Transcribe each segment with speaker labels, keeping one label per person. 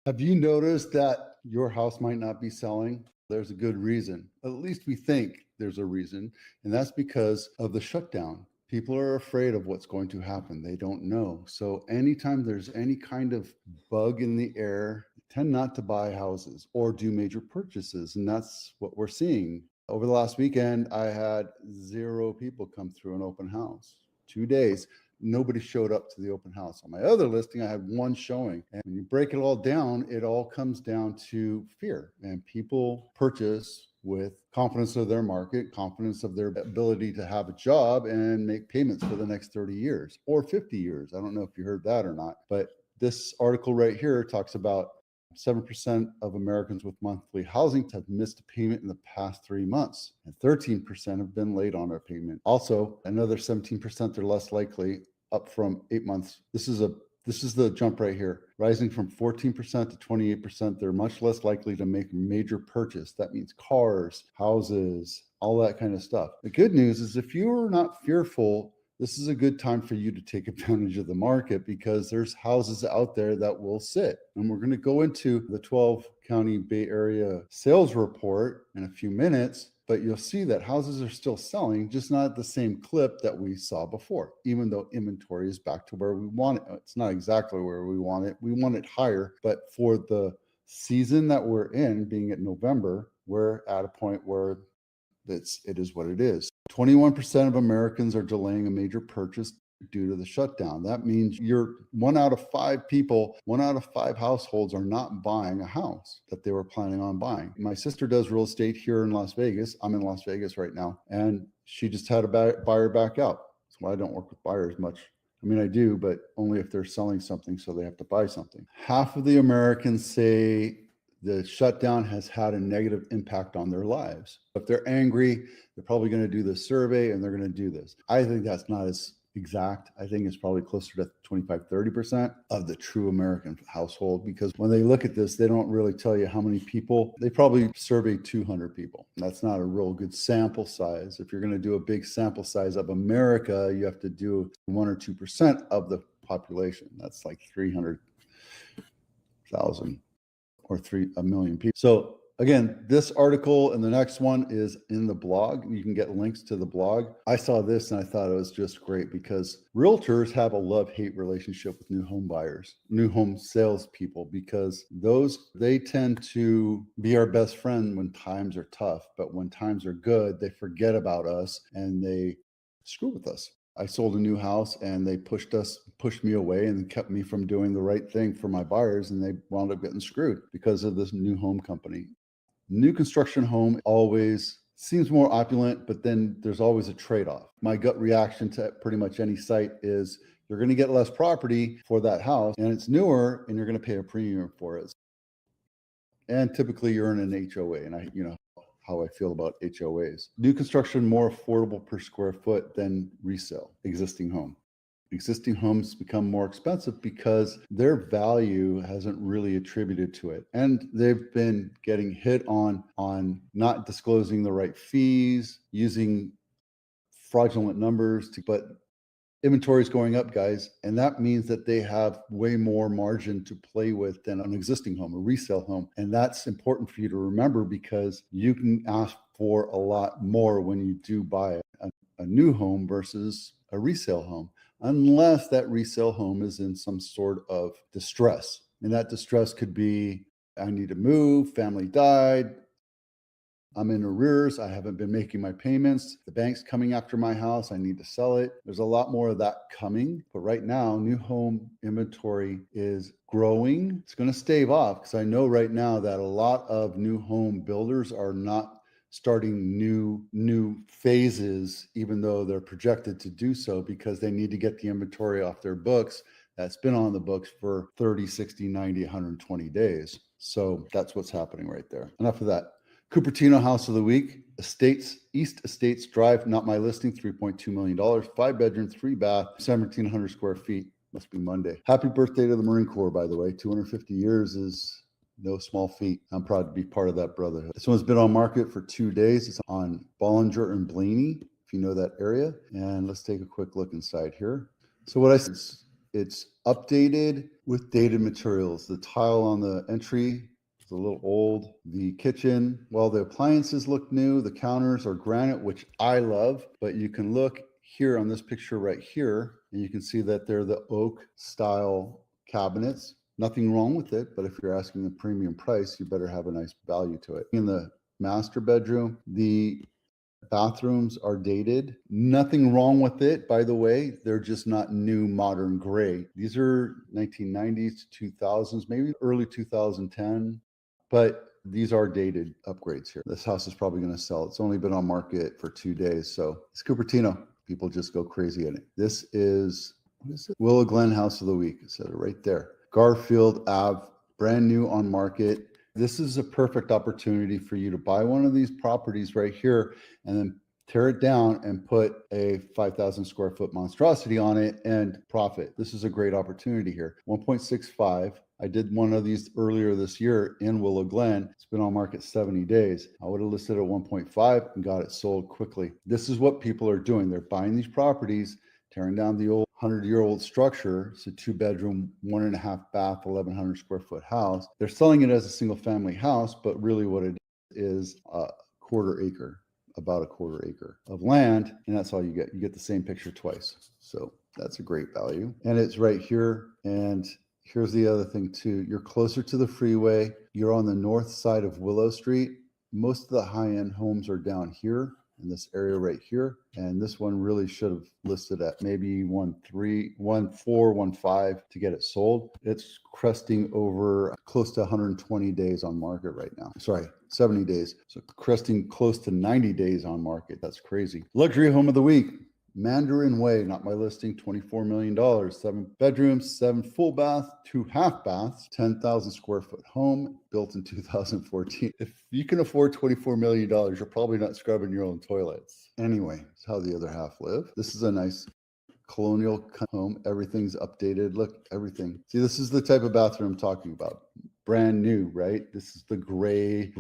Speaker 1: Have you noticed that your house might not be selling? There's a good reason. At least we think there's a reason, and that's because of the shutdown. People are afraid of what's going to happen. They don't know. So anytime there's any kind of bug in the air, tend not to buy houses or do major purchases. And that's what we're seeing. Over the last weekend, I had 0 people come through an open house. 2 days, nobody showed up to the open house. On my other listing, I had 1 showing. And when you break it all down, it all comes down to fear. And people purchase with confidence of their market, confidence of their ability to have a job and make payments for the next 30 years or 50 years. I don't know if you heard that or not, but this article right here talks about 7% of Americans with monthly housing have missed a payment in the past 3 months, and 13% have been late on their payment. Also, another 17% are less likely, up from 8 months. This is the jump right here, rising from 14% to 28%. They're much less likely to make a major purchase. That means cars, houses, all that kind of stuff. The good news is if you are not fearful, this is a good time for you to take advantage of the market because there's houses out there that will sit. And we're going to go into the 12 county Bay Area sales report in a few minutes, but you'll see that houses are still selling, just not at the same clip that we saw before, even though inventory is back to where we want it. It's not exactly where we want it. We want it higher, but for the season that we're in, being at November, we're at a point where it is what it is. 21% of Americans are delaying a major purchase due to the shutdown. That means you're 1 out of 5 people, 1 out of 5 households are not buying a house that they were planning on buying. My sister does real estate here in Las Vegas. I'm in Las Vegas right now, and she just had a buyer back out. That's why I don't work with buyers much. I mean, I do, but only if they're selling something, so they have to buy something. Half of the Americans say the shutdown has had a negative impact on their lives. If they're angry, they're probably going to do this survey and they're going to do this. I think that's not as exact. I think it's probably closer to 25, 30% of the true American household, because when they look at this, they don't really tell you how many people. They probably survey 200 people. That's not a real good sample size. If you're going to do a big sample size of America, you have to do 1 or 2% of the population. That's like 300,000 or 1 million people. So again, this article and the next one is in the blog. You can get links to the blog. I saw this and I thought it was just great because realtors have a love-hate relationship with new home buyers, new home salespeople, because they tend to be our best friend when times are tough, but when times are good, they forget about us and they screw with us. I sold a new house and they pushed me away and kept me from doing the right thing for my buyers, and they wound up getting screwed because of this new home company. New construction home always seems more opulent, but then there's always a trade-off. My gut reaction to pretty much any site is you're going to get less property for that house and it's newer and you're going to pay a premium for it. And typically you're in an HOA, and how I feel about HOAs. New construction more affordable per square foot than resale existing home. Existing homes become more expensive because their value hasn't really attributed to it. And they've been getting hit on not disclosing the right fees, using fraudulent numbers but inventory is going up, guys, and that means that they have way more margin to play with than an existing home, a resale home. And that's important for you to remember because you can ask for a lot more when you do buy a new home versus a resale home, unless that resale home is in some sort of distress. And that distress could be, I need to move, family died, I'm in arrears. I haven't been making my payments. The bank's coming after my house. I need to sell it. There's a lot more of that coming. But right now, new home inventory is growing. It's going to stave off because I know right now that a lot of new home builders are not starting new phases, even though they're projected to do so, because they need to get the inventory off their books that's been on the books for 30, 60, 90, 120 days. So that's what's happening right there. Enough of that. Cupertino House of the Week, East Estates Drive, not my listing, $3.2 million, 5-bedroom, 3-bath, 1,700 square feet. Must be Monday. Happy birthday to the Marine Corps, by the way. 250 years is no small feat. I'm proud to be part of that brotherhood. This one's been on market for 2 days. It's on Bollinger and Blaney, if you know that area. And let's take a quick look inside here. So what I see is It's updated with dated materials. The tile on the entry is a little old. The kitchen, well, the appliances look new. The counters are granite, which I love, but you can look here on this picture right here, and you can see that they're the oak style cabinets. Nothing wrong with it, but if you're asking a premium price, you better have a nice value to it. In the master bedroom, the bathrooms are dated. Nothing wrong with it, by the way. They're just not new modern gray. These are 1990s to 2000s, maybe early 2010, but these are dated upgrades here. This house is probably going to sell. It's only been on market for 2 days, so it's Cupertino. People just go crazy in it. This is, what is it? Willow Glen House of the Week. It said it right there. Garfield Ave, brand new on market. This is a perfect opportunity for you to buy one of these properties right here and then tear it down and put a 5,000 square foot monstrosity on it and profit. This is a great opportunity here. 1.65. I did one of these earlier this year in Willow Glen. It's been on market 70 days. I would have listed at 1.5 and got it sold quickly. This is what people are doing. They're buying these properties, tearing down the old 100-year-old structure. It's a 2-bedroom, 1.5 bath, 1,100 square foot house. They're selling it as a single family house, but really what it is a quarter acre, about a quarter acre of land. And that's all you get. You get the same picture twice. So that's a great value. And it's right here. And here's the other thing too. You're closer to the freeway. You're on the north side of Willow Street. Most of the high-end homes are down here in this area right here. And this one really should have listed at maybe 1.3, 1.4, 1.5 to get it sold. It's cresting over close to 120 days on market right now. Sorry, 70 days. So cresting close to 90 days on market. That's crazy. Luxury home of the week. Mandarin Way, not my listing, $24 million, 7 bedrooms, 7 full bath, 2 half baths, 10,000 square foot home built in 2014. If you can afford $24 million, you're probably not scrubbing your own toilets. Anyway, it's how the other half live. This is a nice colonial home. Everything's updated. Look, everything. See, this is the type of bathroom I'm talking about. Brand new, right? This is the gray,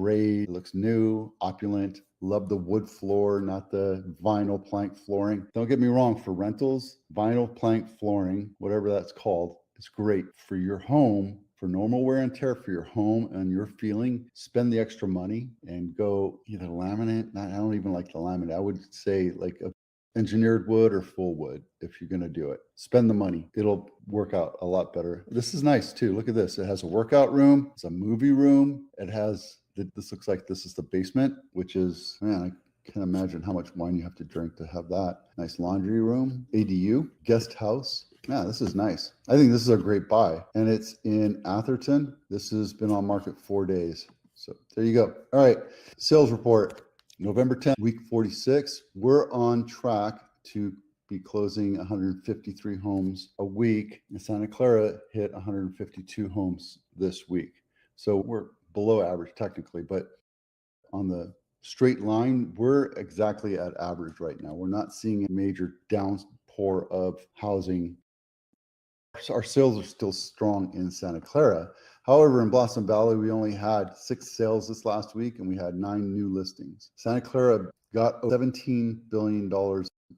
Speaker 1: looks new, opulent. Love the wood floor, not the vinyl plank flooring. Don't get me wrong, for rentals, vinyl plank flooring, whatever that's called, is great for your home, for normal wear and tear for your home and your feeling. Spend the extra money and go either laminate. I don't even like the laminate. I would say like a engineered wood or full wood if you're going to do it. Spend the money. It'll work out a lot better. This is nice too. Look at this. It has a workout room. It's a movie room. It has, this looks like this is the basement, which is, man, I can't imagine how much wine you have to drink to have that. Nice laundry room, ADU, guest house. Yeah, this is nice. I think this is a great buy. And it's in Atherton. This has been on market 4 days. So there you go. All right. Sales report. November 10th, week 46. We're on track to be closing 153 homes a week. And Santa Clara hit 152 homes this week. So we're below average technically, but on the straight line, we're exactly at average right now. We're not seeing a major downpour of housing. Our sales are still strong in Santa Clara. However, in Blossom Valley, we only had 6 sales this last week and we had 9 new listings. Santa Clara got $17 billion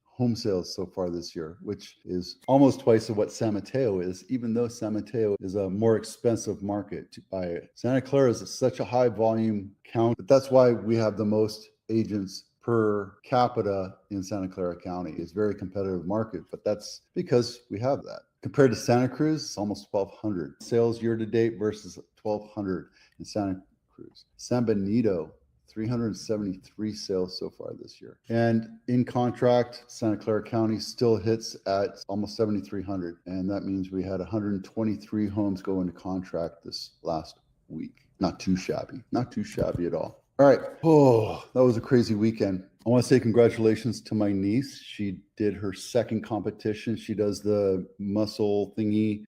Speaker 1: home sales so far this year, which is almost twice of what San Mateo is, even though San Mateo is a more expensive market to buy it. Santa Clara is such a high volume count, but that's why we have the most agents per capita in Santa Clara County. It's a very competitive market, but that's because we have that. Compared to Santa Cruz, it's almost 1,200 sales year to date versus 1,200 in Santa Cruz. San Benito, 373 sales so far this year. And in contract, Santa Clara County still hits at almost 7,300. And that means we had 123 homes go into contract this last week. Not too shabby, not too shabby at all. All right. Oh, that was a crazy weekend. I want to say congratulations to my niece. She did her second competition. She does the muscle thingy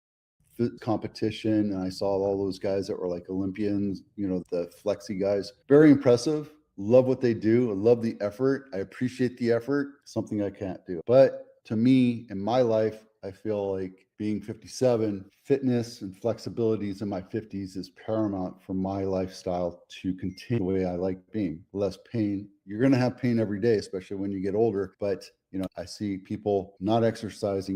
Speaker 1: competition. And I saw all those guys that were like Olympians, you know, the flexi guys. Very impressive. Love what they do. I love the effort. I appreciate the effort. Something I can't do. But to me, in my life, I feel like being 57, fitness and flexibilities in my 50s is paramount for my lifestyle to continue the way I like being. Less pain. You're going to have pain every day, especially when you get older. But, you know, I see people not exercising